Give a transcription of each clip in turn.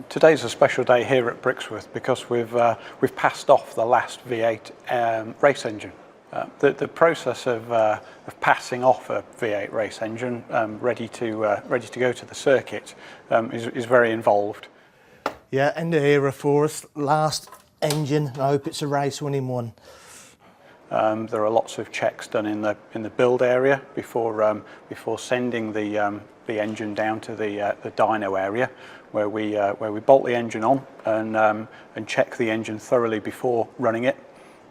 Today's a special day here at Brixworth because we've passed off the last V8 race engine. The process of passing off a V8 race engine ready to go to the circuit is very involved. Yeah, end of era for us. Last engine. I hope it's a race winning one. There are lots of checks done in the build area before sending the engine down to the dyno area, where we bolt the engine on and check the engine thoroughly before running it,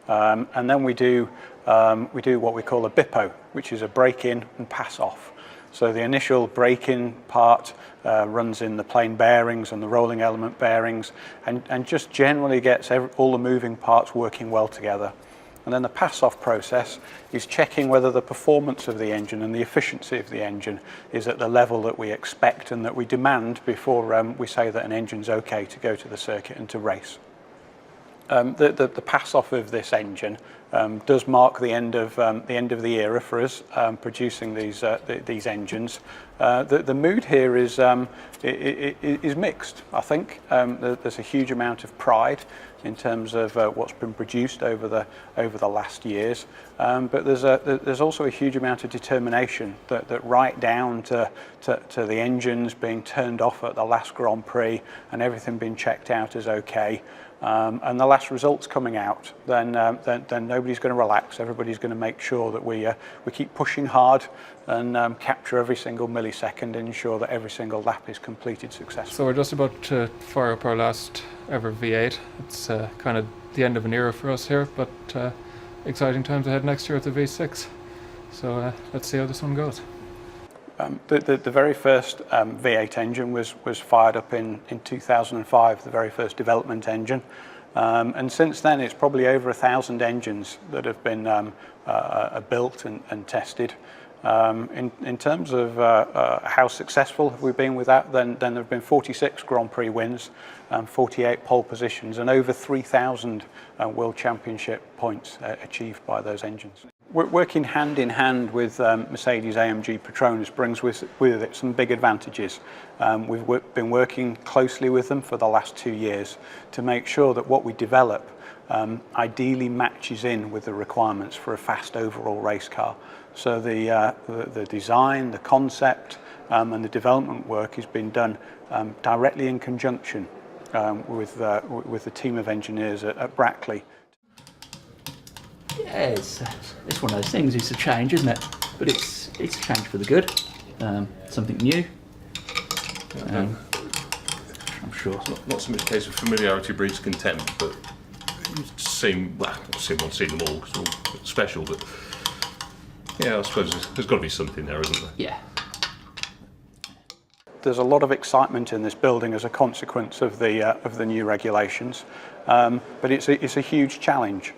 and then we do what we call a BIPO, which is a break-in and pass off. So the initial break-in part runs in the plain bearings and the rolling element bearings, and just generally gets all the moving parts working well together. And then the pass-off process is checking whether the performance of the engine and the efficiency of the engine is at the level that we expect and that we demand before we say that an engine's okay to go to the circuit and to race. The pass-off of this engine does mark the end of the era for us producing these engines. The mood here is mixed. I think there's a huge amount of pride in terms of what's been produced over the last years, but there's also a huge amount of determination that right down to the engines being turned off at the last Grand Prix and everything being checked out as okay. And the last results coming out, then nobody's going to relax. Everybody's going to make sure that we keep pushing hard and capture every single millisecond and ensure that every single lap is completed successfully. So we're just about to fire up our last ever V8. It's kind of the end of an era for us here, but exciting times ahead next year with the V6. So let's see how this one goes. The very first V8 engine was fired up in 2005, the very first development engine. And since then, it's probably over 1,000 engines that have been built and tested. In terms of how successful have we been with that, then there have been 46 Grand Prix wins, 48 pole positions, and over 3,000 World Championship points achieved by those engines. Working hand in hand with Mercedes AMG Petronas brings with it some big advantages. We've been working closely with them for the last 2 years to make sure that what we develop ideally matches in with the requirements for a fast overall race car. So the design, the concept, and the development work has been done directly in conjunction with the team of engineers at Brackley. Yeah, it's one of those things. It's a change, isn't it? But it's a change for the good. Something new. I'm sure. It's not so much a case of familiarity breeds contempt, but you seem, well, I've seen them all, it's all special, but yeah, I suppose there's got to be something there, isn't there? Yeah. There's a lot of excitement in this building as a consequence of the new regulations, but it's a huge challenge.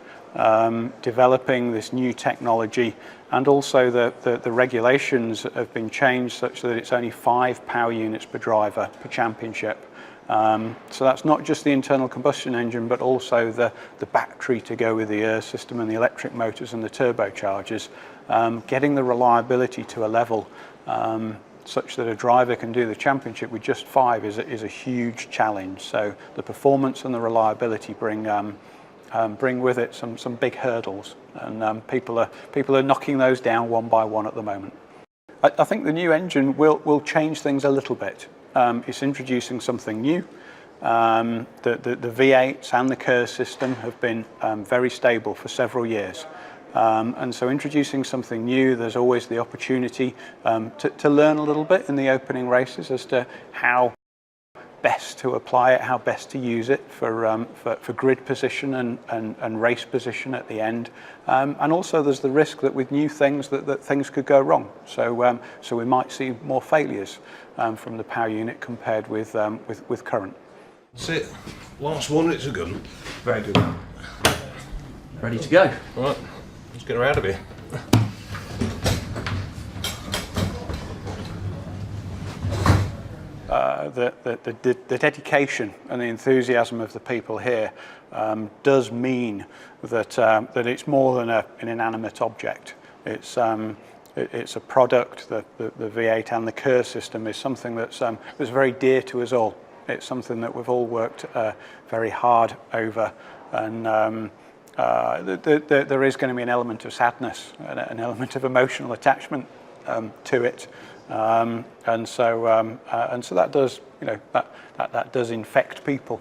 Developing this new technology, and also the regulations have been changed such that it's only 5 power units per driver per championship. So that's not just the internal combustion engine, but also the battery to go with the air system and the electric motors and the turbochargers. Getting the reliability to a level such that a driver can do the championship with just 5 is a huge challenge. So the performance and the reliability bring with it some big hurdles, and people are knocking those down one by one at the moment. I think the new engine will change things a little bit. It's introducing something new. The V8s and the KER system have been very stable for several years. And so introducing something new, there's always the opportunity to learn a little bit in the opening races as to how best to apply it, how best to use it for grid position and race position at the end. And also there's the risk that with new things that things could go wrong. So we might see more failures from the power unit compared with current. That's it. Last one, it's a gun. Very good. Ready to go. Right, let's get her out of here. The dedication and the enthusiasm of the people here does mean that it's more than an inanimate object. It's a product. The V8 and the KER system is something that's very dear to us all. It's something that we've all worked very hard over, and there is going to be an element of sadness, an element of emotional attachment to it, and so that does, that does infect people.